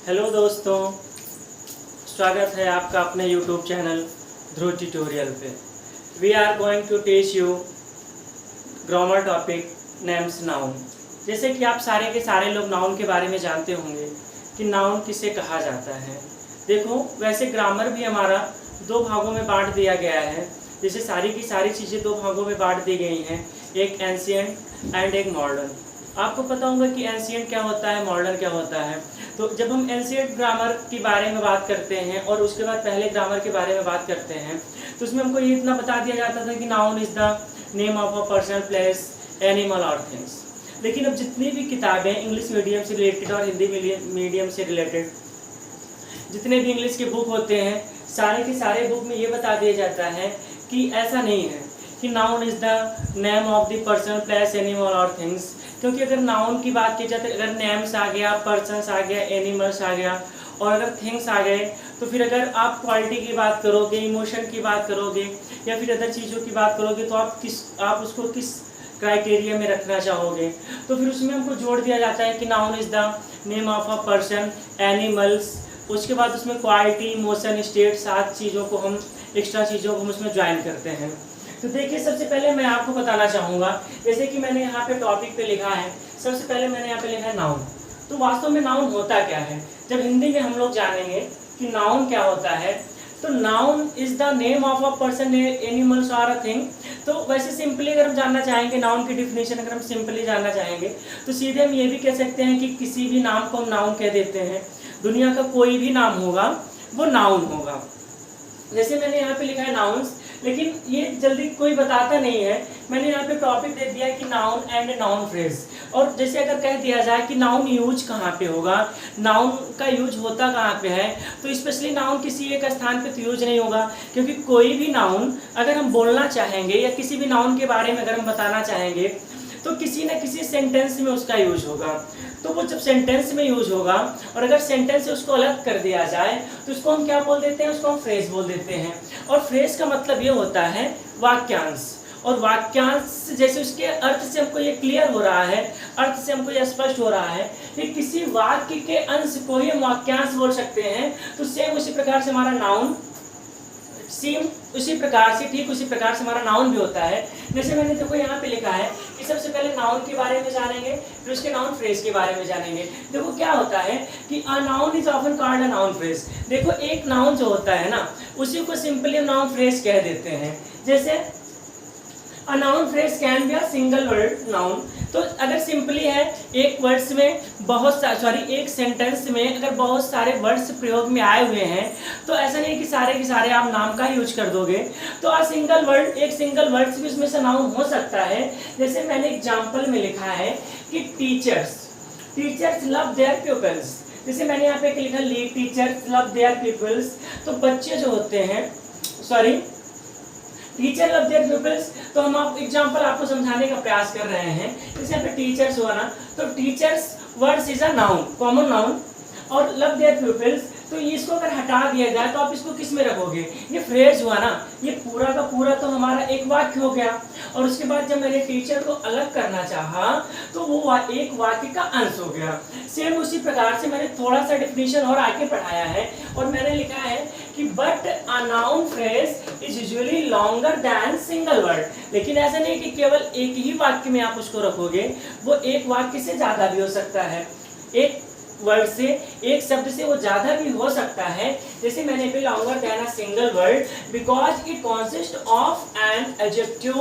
Hello दोस्तों, स्वागत है आपका अपने YouTube चैनल ध्रुव ट्यूटोरियल पे। We are going to teach you grammar topic names noun. जैसे कि आप सारे के सारे लोग नाउन के बारे में जानते होंगे कि नाउन किसे कहा जाता है। देखो, वैसे ग्रामर भी हमारा दो भागों में बांट दिया गया है। जैसे सारी की सारी चीज़ें दो भागों में बांट दी गई हैं, एक एंशिएंट एंड एक मॉडर्न। आपको पता होगा कि एंशिएंट क्या होता है, मॉडर्न क्या होता है। तो जब हम एंशिएंट ग्रामर के बारे में बात करते हैं और उसके बाद पहले ग्रामर के बारे में बात करते हैं, तो उसमें हमको ये इतना बता दिया जाता था कि noun is the name of a person, place, animal और थिंग्स। लेकिन अब जितनी भी किताबें इंग्लिश मीडियम से रिलेटेड और हिंदी मीडियम से रिलेटेड जितने भी इंग्लिश के बुक होते हैं, सारे के सारे बुक में ये बता दिया जाता है कि ऐसा नहीं है कि noun is the name of the person, place, animal और थिंग्स। क्योंकि अगर नाउन की बात की जाए तो अगर नेम्स आ गया, पर्सन्स आ गया, एनिमल्स आ गया और अगर थिंग्स आ गए, तो फिर अगर आप क्वालिटी की बात करोगे, इमोशन की बात करोगे या फिर अदर चीज़ों की बात करोगे, तो आप उसको किस क्राइटेरिया में रखना चाहोगे। तो फिर उसमें हमको जोड़ दिया जाता है कि noun is the name of a person, animals, उसके बाद उसमें क्वालिटी, इमोशन, स्टेट, 7 चीज़ों को हम एक्स्ट्रा चीज़ों को हम उसमें ज्वाइन करते हैं। तो देखिए, सबसे पहले मैं आपको बताना चाहूँगा, जैसे कि मैंने यहाँ पे टॉपिक पे लिखा है, सबसे पहले मैंने यहाँ पे लिखा है नाउन। तो वास्तव में नाउन होता क्या है, जब हिंदी में हम लोग जानेंगे कि नाउन क्या होता है। तो noun is the name of a person, animals और अ थिंग। तो वैसे सिंपली अगर हम जानना चाहेंगे नाउन की डिफिनेशन, अगर हम सिंपली जानना चाहेंगे तो सीधे हम ये भी कह सकते हैं कि किसी भी नाम को हम नाउन कह देते हैं। दुनिया का कोई भी नाम होगा वो नाउन होगा। जैसे मैंने यहाँ पे लिखा है नाउन्स, लेकिन ये जल्दी कोई बताता नहीं है। मैंने यहाँ पे टॉपिक दे दिया है कि नाउन एंड नाउन फ्रेज। और जैसे अगर कह दिया जाए कि नाउन यूज कहाँ पे होगा, नाउन का यूज होता कहाँ पे है, तो स्पेशली नाउन किसी एक स्थान पे तो यूज नहीं होगा। क्योंकि कोई भी नाउन अगर हम बोलना चाहेंगे या किसी भी नाउन के बारे में अगर हम बताना चाहेंगे तो किसी न किसी सेंटेंस में उसका यूज होगा। तो वो जब सेंटेंस में यूज होगा और अगर सेंटेंस से उसको अलग कर दिया जाए तो उसको हम क्या बोल देते हैं, उसको हम फ्रेज बोल देते हैं। और फ्रेज का मतलब ये होता है वाक्यांश। और वाक्यांश जैसे उसके अर्थ से हमको ये क्लियर हो रहा है, अर्थ से हमको ये स्पष्ट हो रहा है कि किसी वाक्य के अंश को ही हम वाक्यांश बोल सकते हैं। तो सेम उसी प्रकार से हमारा नाउन, ठीक उसी प्रकार से हमारा नाउन भी होता है। जैसे मैंने देखो यहाँ पे लिखा है कि सबसे पहले नाउन के बारे में जानेंगे, फिर उसके नाउन फ्रेज के बारे में जानेंगे। देखो क्या होता है कि a noun is often called a noun phrase. देखो, एक नाउन जो होता है ना, उसी को सिंपली हम नाउन फ्रेज कह देते हैं। जैसे अ noun phrase can be a single word noun. तो अगर सिंपली है, एक वर्ड्स में एक सेंटेंस में अगर बहुत सारे वर्ड्स प्रयोग में आए हुए हैं, तो ऐसा नहीं कि सारे के सारे आप नाम का यूज कर दोगे। तो एक सिंगल वर्ड भी उसमें से नाउन हो सकता है। जैसे मैंने एग्जाम्पल में लिखा है कि टीचर्स लव देयर पीपल्स। जैसे मैंने यहाँ पे लिखा टीचर्स लव देयर पीपल्स। तो बच्चे जो होते हैं, टीचर लव देयर पीपल्स। तो हम आप एग्जांपल आपको समझाने का प्रयास कर रहे हैं। जैसे यहाँ पे टीचर्स हुआ ना, तो teachers words is a noun, common noun. और लव देयर पीपल्स, तो इसको अगर हटा दिया जाए तो आप इसको किस में रखोगे, ये फ्रेज हुआ ना, ये पूरा का पूरा तो हमारा एक वाक्य हो गया। और उसके बाद जब मैंने टीचर को अलग करना चाहा तो वो एक वाक्य का अंश हो गया। सेम उसी प्रकार से मैंने थोड़ा सा डिफिनेशन और आगे पढ़ाया है और मैंने लिखा है कि but a noun phrase is usually longer than single word. लेकिन ऐसा नहीं कि केवल एक ही वाक्य में आप उसको रखोगे, वो एक वाक्य से ज्यादा भी हो सकता है, एक वर्ड से, एक शब्द से वो ज्यादा भी हो सकता है। जैसे मैंने भी longer then a single word because it consist of an adjective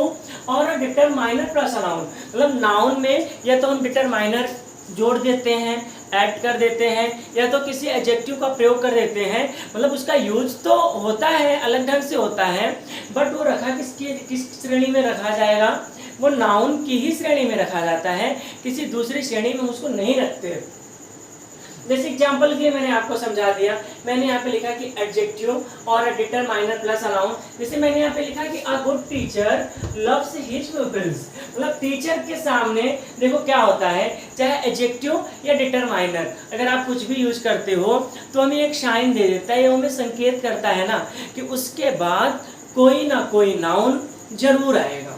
और a determiner plus a noun. मतलब नाउन में या तो हम डिटरमाइनर जोड़ देते हैं, ऐड कर देते हैं, या तो किसी एडजेक्टिव का प्रयोग कर देते हैं। मतलब उसका यूज तो होता है, अलग ढंग से होता है, बट वो रखा किस श्रेणी में रखा जाएगा, वो नाउन की ही श्रेणी में रखा जाता है, किसी दूसरी श्रेणी में उसको नहीं रखते। जैसे एग्जाम्पल के लिए मैंने आपको समझा दिया। मैंने यहाँ पे लिखा कि एडजेक्टिव और a determiner plus a noun. जैसे मैंने यहाँ पे लिखा कि a good teacher loves his peoples. मतलब टीचर के सामने देखो क्या होता है, चाहे एडजेक्टिव या डिटरमाइनर अगर आप कुछ भी यूज करते हो तो हमें एक साइन दे देता है, ये हमें संकेत करता है ना कि उसके बाद कोई ना कोई नाउन जरूर आएगा।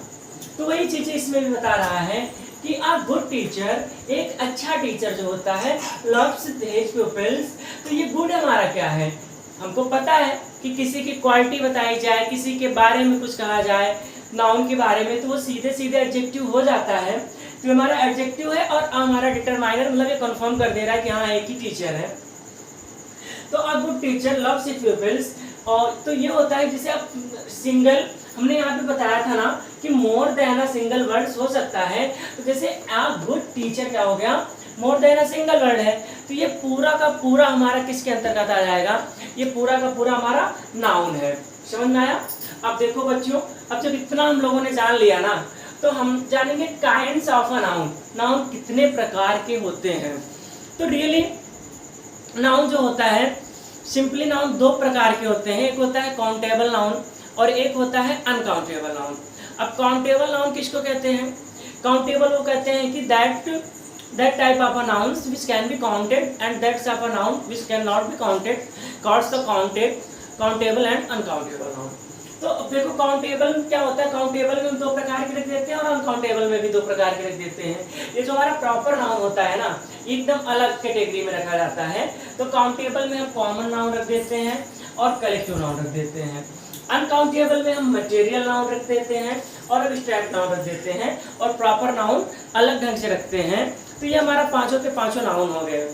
तो वही चीजें इसमें भी बता रहा है कि अ गुड टीचर, एक अच्छा टीचर जो होता है, लव्स हिज प्यूपिल्स। तो ये गुड हमारा क्या है, हमको पता है कि किसी की क्वालिटी बताई जाए, किसी के बारे में कुछ कहा जाए, नाउन के बारे में, तो वो सीधे सीधे एडजेक्टिव हो जाता है। तो हमारा एडजेक्टिव है और हमारा डिटरमाइनर, मतलब ये कंफर्म कर दे रहा है कि हाँ एक ही टीचर है। तो अ good teacher loves his pupils, और तो ये होता है जिसे आप सिंगल, हमने यहाँ पे बताया था ना कि more than a single words हो सकता है। तो जैसे अ गुड टीचर क्या हो गया, more than a single word है, तो ये पूरा का पूरा हमारा किसके अंतर्गत आ जाएगा, ये पूरा का पूरा हमारा नाउन है। समझ में आया? अब देखो बच्चों, अब जब इतना हम लोगों ने जान लिया ना, तो हम जानेंगे kinds of a noun, noun कितने प्रकार के होते हैं। तो रियली नाउन जो होता है, सिंपली नाउन दो प्रकार के होते हैं, एक होता है काउंटेबल नाउन और एक होता है अनकाउंटेबल नाउन। अब काउंटेबल नाउन किसको कहते हैं, काउंटेबल वो कहते हैं कि that type of a nouns which can be counted and that type of noun which cannot be counted calls the countable and uncountable noun। तो अब देखो काउंटेबल क्या होता है, काउंटेबल में हम दो प्रकार के रख देते हैं और अनकाउंटेबल में भी दो प्रकार के रख देते हैं। ये जो हमारा प्रॉपर नाउन होता है ना, एकदम अलग कैटेगरी में रखा जाता है। तो काउंटेबल में हम कॉमन नाउन रख देते हैं और कलेक्टिव नाउन रख देते हैं। अनकाउंटेबल में हम मटेरियल नाउन रख देते हैं और एब्स्ट्रैक्ट नाउन रख देते हैं और प्रॉपर नाउन अलग ढंग से रखते हैं। तो ये हमारा पांचों के पांचों नाउन हो गए।